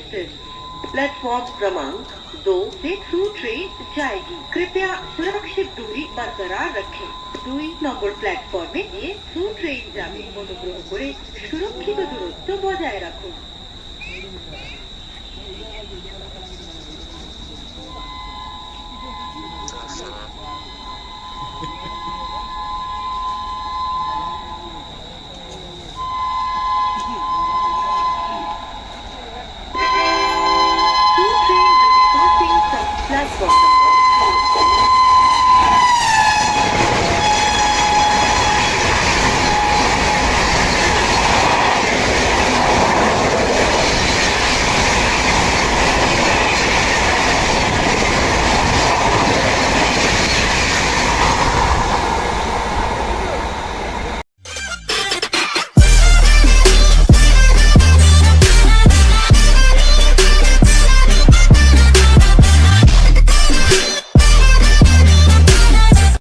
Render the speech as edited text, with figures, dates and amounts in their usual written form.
Station. Platform क्रमांक 2 से through train जाएगी। कृपया सुरक्षित दूरी बरकरार रखें। 2 নম্বর প্ল্যাটফর্মে গিয়ে থ্রু ট্রেন যাবে। অনুগ্রহ করে সুরক্ষিত দূরত্ব বজায় রাখুন।